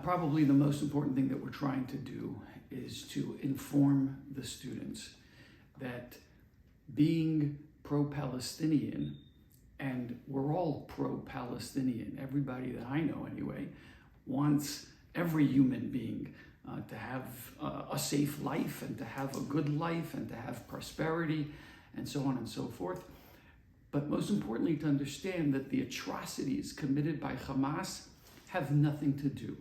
Probably the most important thing that we're trying to do is to inform the students that being pro-Palestinian, and we're all pro-Palestinian, everybody that I know anyway, wants every human being to have a safe life and to have a good life and to have prosperity and so on and so forth. But most importantly, to understand that the atrocities committed by Hamas have nothing to do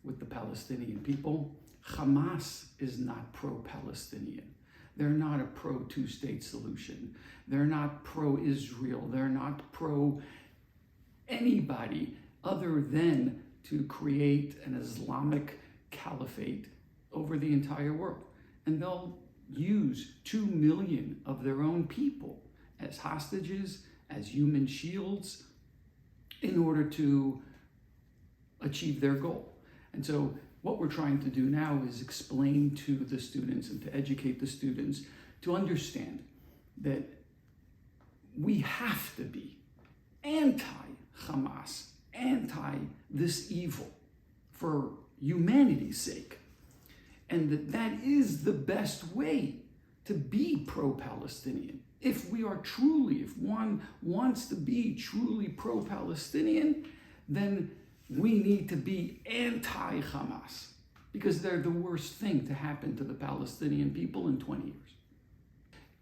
with the Palestinian people. Hamas is not pro-Palestinian. They're not a pro-two-state solution. They're not pro-Israel. They're not pro-anybody other than to create an Islamic caliphate over the entire world. And they'll use 2 million of their own people as hostages, as human shields, in order to achieve their goal. And so what we're trying to do now is explain to the students and to educate the students to understand that we have to be anti-Hamas, anti this evil for humanity's sake. And that is the best way to be pro-Palestinian. If one wants to be truly pro-Palestinian, then we need to be anti-Hamas, because they're the worst thing to happen to the Palestinian people in 20 years.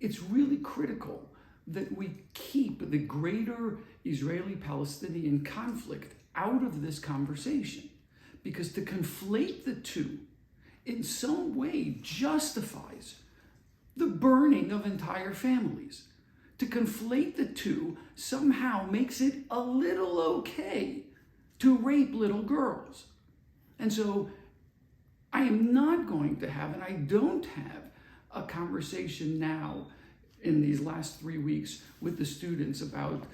It's really critical that we keep the greater Israeli-Palestinian conflict out of this conversation, because to conflate the two in some way justifies the burning of entire families. To conflate the two somehow makes it a little okay to rape little girls. And so I am not going to have, and I don't have, a conversation now in these last 3 weeks with the students about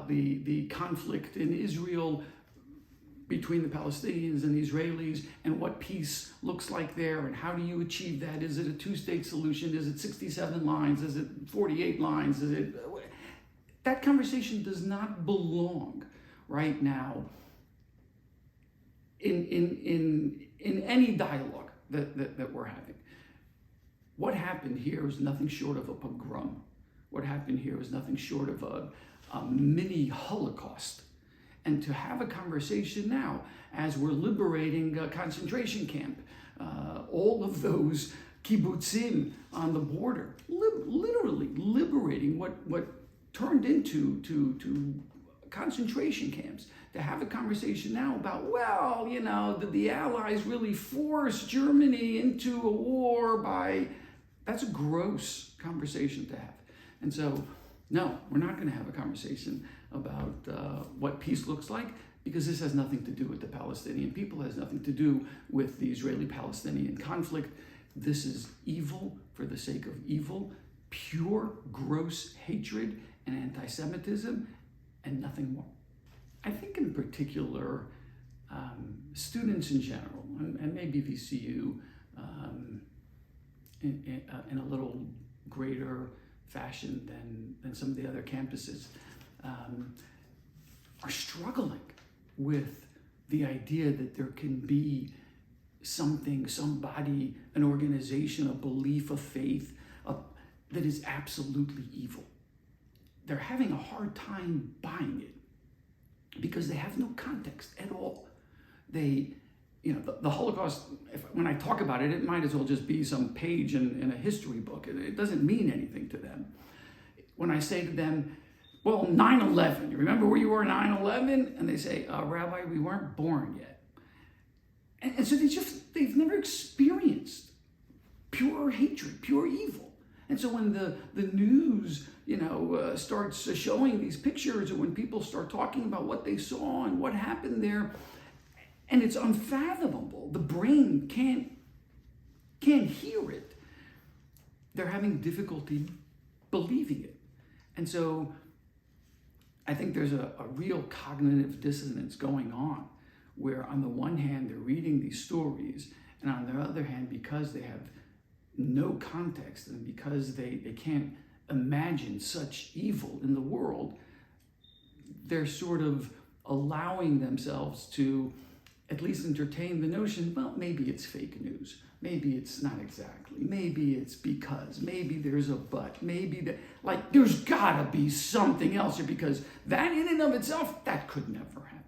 the conflict in Israel between the Palestinians and the Israelis, and what peace looks like there, and how do you achieve that? Is it a two-state solution? Is it 67 lines? Is it 48 lines? That conversation does not belong right now in any dialogue that we're having. What happened here is nothing short of a pogrom. What happened here is nothing short of a mini Holocaust. And to have a conversation now, as we're liberating a concentration camp, all of those kibbutzim on the border, literally liberating what turned into concentration camps, to have a conversation now about, did the Allies really force Germany into a war that's a gross conversation to have. And so, no, we're not going to have a conversation about what peace looks like, because this has nothing to do with the Palestinian people, has nothing to do with the Israeli-Palestinian conflict. This is evil for the sake of evil, pure, gross hatred and anti-Semitism, and nothing more. I think in particular, students in general, and maybe VCU in a little greater fashion than some of the other campuses, are struggling with the idea that there can be something, somebody, an organization, a belief, a faith that is absolutely evil. They're having a hard time buying it because they have no context at all. The Holocaust, when I talk about it, it might as well just be some page in a history book. It doesn't mean anything to them. When I say to them, well, 9/11, you remember where you were 9/11? And they say, Rabbi, we weren't born yet. And so they've never experienced pure hatred, pure evil. And so when the news, starts showing these pictures, or when people start talking about what they saw and what happened there, and it's unfathomable, the brain can't hear it, they're having difficulty believing it. And so I think there's a real cognitive dissonance going on, where on the one hand, they're reading these stories, and on the other hand, because they have no context and because they can't imagine such evil in the world, they're sort of allowing themselves to at least entertain the notion, well, maybe it's fake news. Maybe it's not exactly. Maybe it's because. Maybe there's a but. Maybe there's gotta be something else here, because that in and of itself, that could never happen.